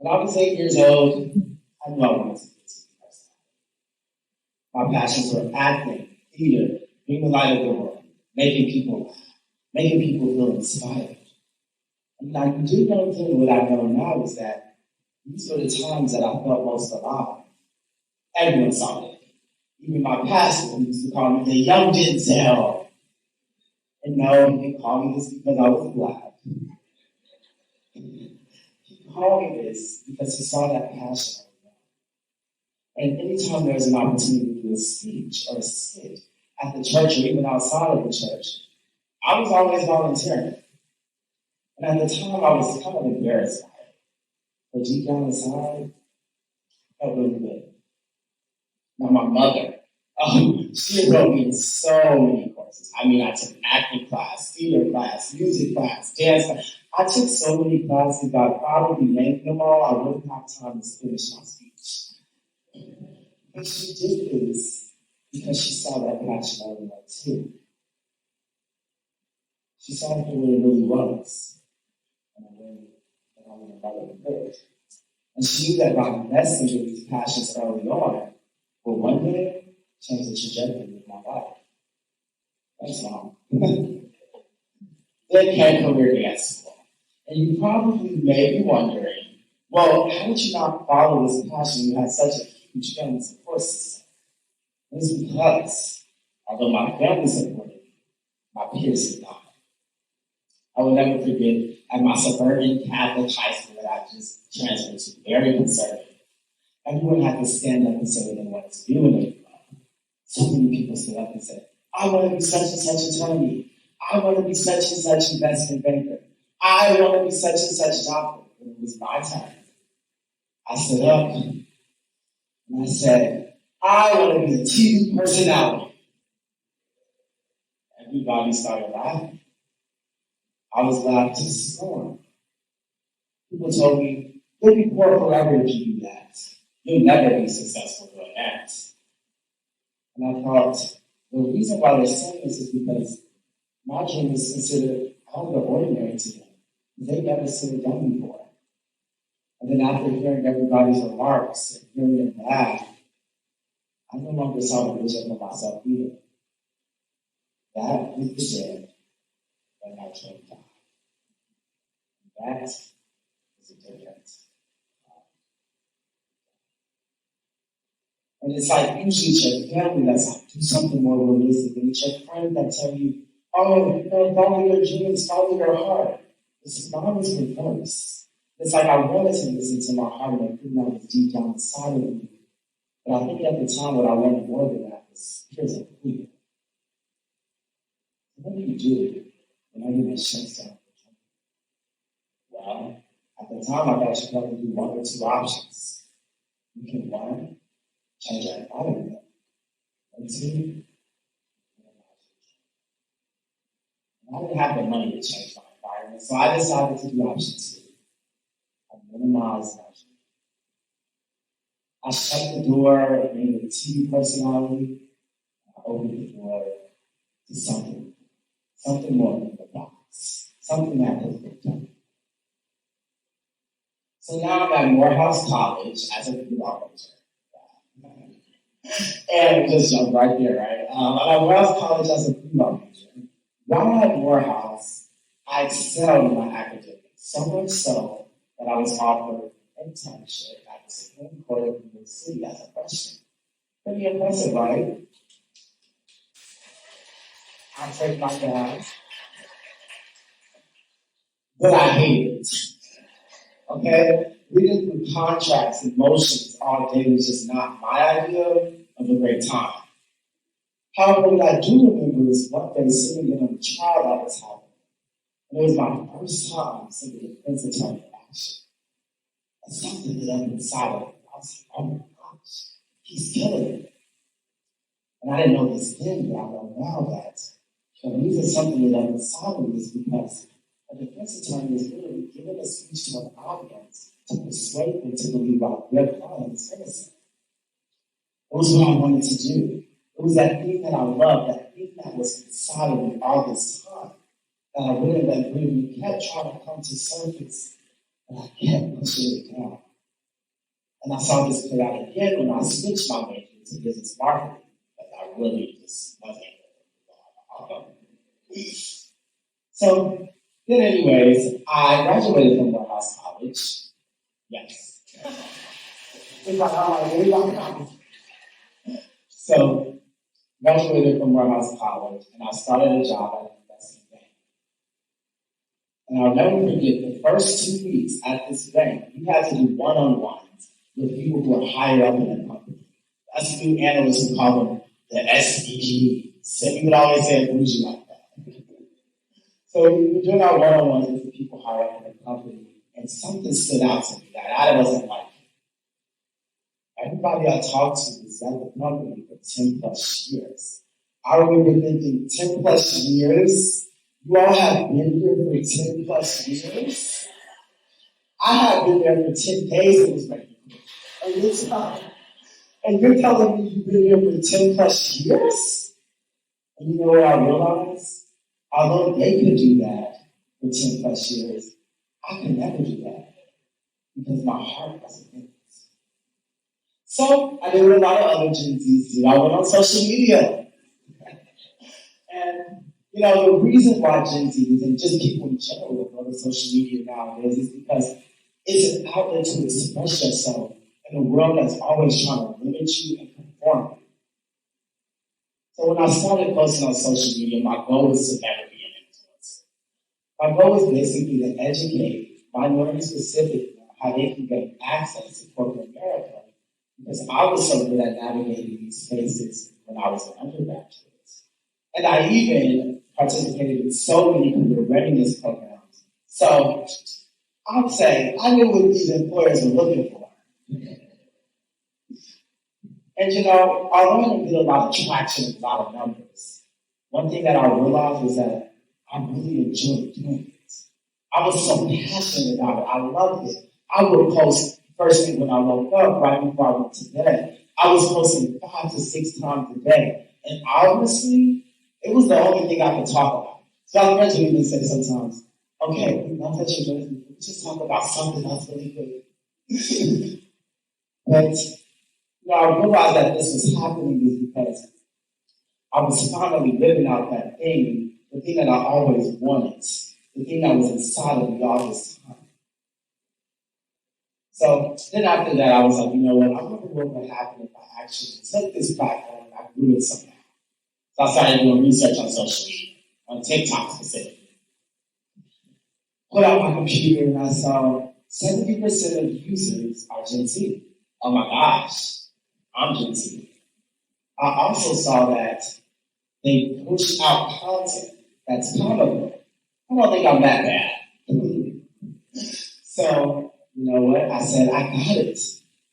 When I was 8 years old, I knew I wanted to get to the person. My passions were acting, theater, being the light of the world, making people laugh, making people feel inspired. And I do know thing what I know now is that these were the times that I felt most alive. Everyone saw it. Even my pastor used to call me the young Denzel. And no, he didn't call me this because I was black. He called me this because he saw that passion. And anytime there's an opportunity to do a speech or a skit at the church or even outside of the church, I was always volunteering. And at the time, I was kind of embarrassed by it. But deep down inside, I felt really good. Now, my mother, she enrolled me in so many courses. I mean, I took acting class, theater class, music class, dance class. I took so many classes that I probably named them all. I wouldn't have time to finish my speech. But she did this because she saw that passion I had too. She saw it for what it really was. And I learned that I was about to live. And she knew that by investing in these passions early on, will one day change the trajectory of my life. Thanks, Mom. Then came career dance school. And you probably may be wondering, well, how did you not follow this passion? You had such a huge family support system. And it's because, although my family supported me, my peers did not. I will never forget at my suburban Catholic high school that I just transferred to, very conservative. Everyone had to stand up and say what they wanted to do when they grew up. So many people stood up and said, I want to be such and such attorney. I want to be such and such investment banker. I want to be such and such doctor. When it was my time, I stood up and I said, I want to be a TV personality. Everybody started laughing. I was laughed to scorn. People told me, you'll be poor forever if you do that. You'll never be successful doing that. And I thought, the reason why they're saying this is because my dream is considered out of the ordinary to them. They've never seen it done before. And then after hearing everybody's remarks and hearing them laugh, I no longer saw the vision for myself either. That was the day that my dream died. That is a difference. And it's like usually it's your family that's like, do something more realistic. And it's your friends that tell you, oh, follow your dreams, follow your heart. It's always reverse. It's like I wanted to listen to my heart and I think that was deep down inside of me. But I think at the time what I wanted more than that was here's a fear. What do you do when everything shuts down? Well, at the time I thought you probably do one or two options. You can one, change your environment. And two, I didn't have the money to change my environment, so I decided to do option two. I minimized my dream. I shut the door and made a TV personality. I opened the door to something more than the box, something that was done. So now I'm at Morehouse College as a pre-law major. And just jump right there, right? I'm at Morehouse College as a pre-law major. While at Morehouse, I excelled in my academics, so much so that I was offered an internship at the Supreme Court of New York City as a freshman. Pretty impressive, right? I take my gas, but I hate it. Okay? Reading through contracts and motions all day was just not my idea of a great time. However, what I do remember is one day sitting in on the trial I was having. And it was my first time seeing the defense attorney in action. And something lit up inside of me. I was like, oh my gosh, he's killing it. And I didn't know this then, but I know now that the reason something lit up inside of me is because a defense attorney is literally giving a speech to an audience to persuade them to believe that their client is innocent. It was what I wanted to do. It was that thing that I loved, that thing that was inside of me all this time, that I really kept trying to come to surface, and I kept pushing it down. And I saw this play out again when I switched my major to business marketing. But I really just wasn't. So then anyways, I graduated from Morehouse College. Yes. It's like, I'm like, where y'all from? So graduated from Morehouse College, and I started a job at an investment bank. And I'll never forget the first 2 weeks at this bank, we had to do one-on-ones with people who are higher up in the company. Us new analysts who call them the SVP. So we would always say it bougie like that. So we were doing our one-on-ones with the people higher up in the company, and something stood out to me that I wasn't like. Everybody I talked to was at the company for 10 plus years. I remember thinking, 10 plus years? You all have been here for 10 plus years? I have been there for 10 days and was like, and you're telling me you've been here for 10 plus years? And you know what I realized? Although they could do that for 10 plus years, I could never do that because my heart wasn't in it. So I did what a lot of other Gen Zs do. I went on social media. And, the reason why Gen Zs and just people in general go to social media nowadays is because it's an outlet to express yourself in a world that's always trying to limit you and conform you. So when I started posting on social media, my goal was to never be an influencer. My goal was basically to educate minorities specifically on how they can get access to corporate America. Because I was so good at navigating these spaces when I was an undergraduate. And I even participated in so many career readiness programs. So I would say I knew what these employers were looking for. And although I didn't get a lot of traction and a lot of numbers, one thing that I realized was that I really enjoyed doing it. I was so passionate about it. I loved it. I would post first thing when I woke up, right before I went to bed. I was posting 5 to 6 times a day. And honestly, it was the only thing I could talk about. So I friends would even say sometimes, okay, now that you're ready, let's just talk about something else really quick. But I realized that this was happening is because I was finally living out that thing, the thing that I always wanted, the thing that was inside of me all this time. So then after that, I was like, you know what? I wonder what would happen if I actually took this platform and I grew it somehow. So I started doing research on social media, on TikTok specifically. Put out my computer and I saw 70% of users are Gen Z. Oh my gosh, I'm Gen Z. I also saw that they push out content that's comical. I don't think I'm that bad. So, you know what? I said, I got it.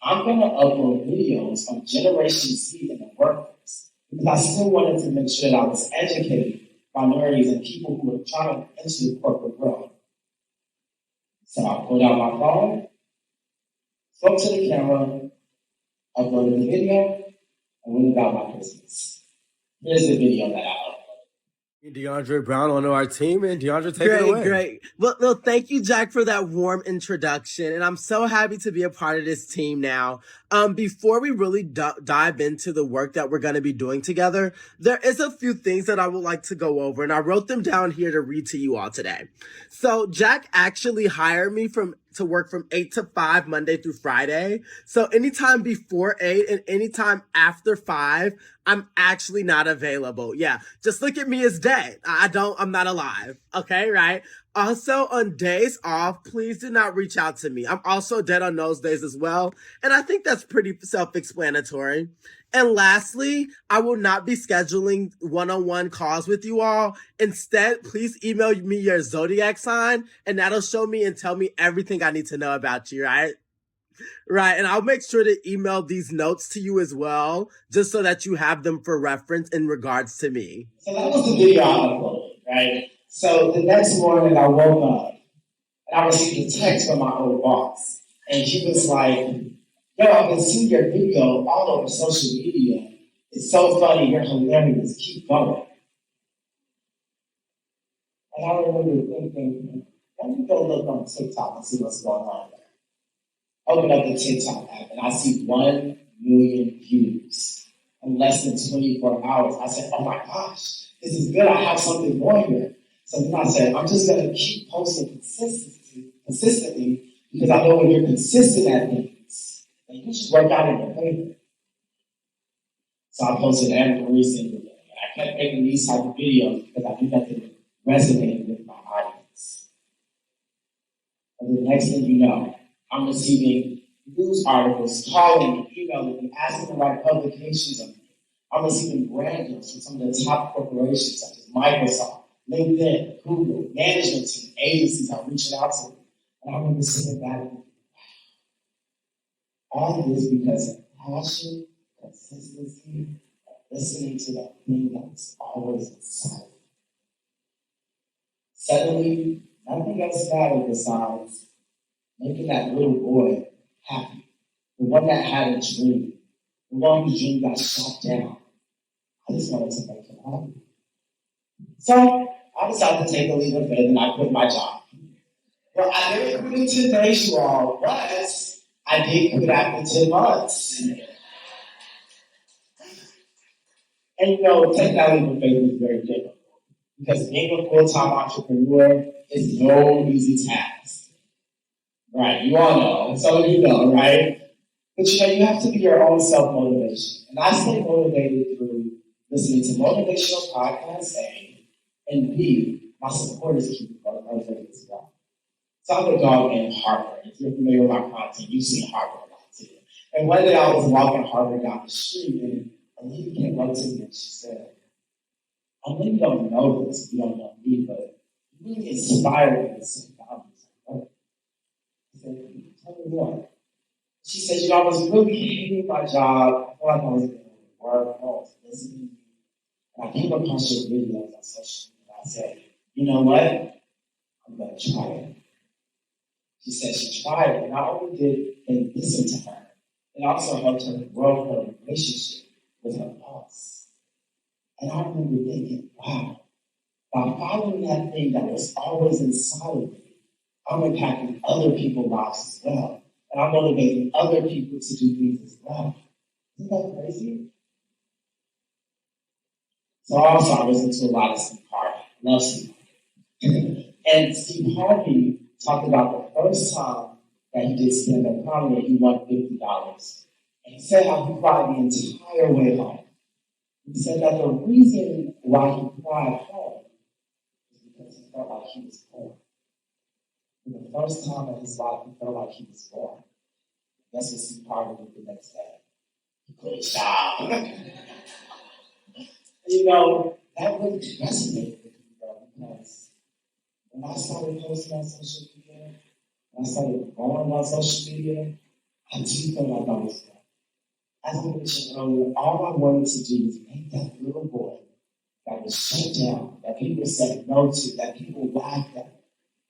I'm going to upload videos on Generation Z in the workforce because I still wanted to make sure that I was educating minorities and people who were trying to enter the corporate world. So I pulled out my phone, spoke to the camera, uploaded the video, and went about my business. Here's the video that I uploaded. Deandre Brown on our team, and Deandre, take it away. Great. Well, thank you, Jack, for that warm introduction, and I'm so happy to be a part of this team now. Before we really dive into the work that we're going to be doing together, there is a few things that I would like to go over, and I wrote them down here to read to you all today. So Jack actually hired me to work from 8 to 5 Monday through Friday. So anytime before 8 and anytime after 5, I'm actually not available. Yeah, just look at me as dead. I'm not alive. Okay, right? Also, on days off, please do not reach out to me. I'm also dead on those days as well. And I think that's pretty self-explanatory. And lastly, I will not be scheduling one-on-one calls with you all. Instead, please email me your zodiac sign, and that'll show me and tell me everything I need to know about you, right? Right, and I'll make sure to email these notes to you as well, just so that you have them for reference in regards to me. So that was the video I uploaded, right? So the next morning I woke up, and I received a text from my old boss, and she was like, yo, I've been seeing your video all over social media. It's so funny, you're hilarious, keep going. And I remember thinking, let me go look on TikTok and see what's going on there. Open up the TikTok app and I see 1 million views in less than 24 hours. I said, oh my gosh, this is good. I have something going here. So then I said, I'm just going to keep posting consistently because I know when you're consistent at things, then you should work out in your favor. So I posted every single day. And I kept making these type of videos because I knew that they resonated with my audience. And the next thing you know, I'm receiving news articles, calling me, emailing me, asking to write publications of me. I'm receiving brand deals from some of the top corporations such as Microsoft, LinkedIn, Google, management team, agencies are reaching out to me. And I remember sitting back and all of this because of passion, consistency, and listening to that thing that's always inside. Suddenly, nothing else mattered besides making that little boy happy. The one that had a dream. The one whose dream got shot down. I just wanted to make him happy. So I decided to take a leap of faith and I quit my job. Well, I didn't quit it today, you all, but I did quit after 10 months. And taking that leap of faith is very difficult. Because being a full-time entrepreneur is no easy task. Right, you all know. Some of you know, right? But you have to be your own self-motivation. And I stay motivated through listening to motivational podcasts, A, and B, my supporters keep motivated as well. So I'm a dog named Harper. If you're familiar with my content, you've seen Harper a lot too. And one day I was walking Harper down the street, and a lady came up to me and she said, I know you don't know this, you don't know me, but you really inspired me to set boundaries. I said, tell me what? She said, I was really hating my job. I felt like I was going to work. I was listening. And I came across your videos on social media. I said, you know what? I'm going to try it. She said she tried it. And not only did they listen to her, it also helped her grow her relationship with her boss. And I remember thinking, wow, by following that thing that was always inside of me, I'm impacting other people's lives as well. And I'm motivating other people to do things as well. Isn't that crazy? So also I listen to a lot of Steve Harvey. I love Steve Harvey. And Steve Harvey talked about the first time that he did stand-up comedy and he won $50. And he said how he cried the entire way home. He said that the reason why he cried home is because he felt like he was born. For the first time in his life, he felt like he was born. That's what Steve Harvey did the next day. He quit his job. That really resonated with me, though, because when I started posting on social media, when I started growing on social media, I do feel like I was born. As I mentioned earlier, all I wanted to do was make that little boy that was shut down, that people said no to, that people laughed at.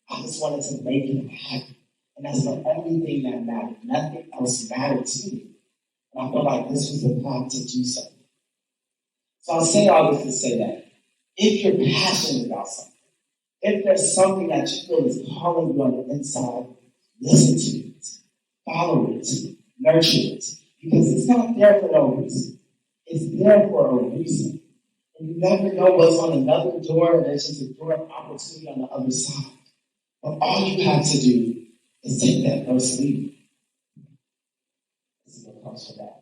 I just wanted to make him happy. And that's the only thing that mattered. Nothing else mattered to me. And I felt like this was the time to do something. So I'll say all this to say that if you're passionate about something, if there's something that you feel is calling you on the inside, listen to it, follow it, nurture it. Because it's not there for no reason. It's there for a reason. And you never know what's on another door, and there's just a door of opportunity on the other side. But all you have to do is take that first leap. This is what comes from that.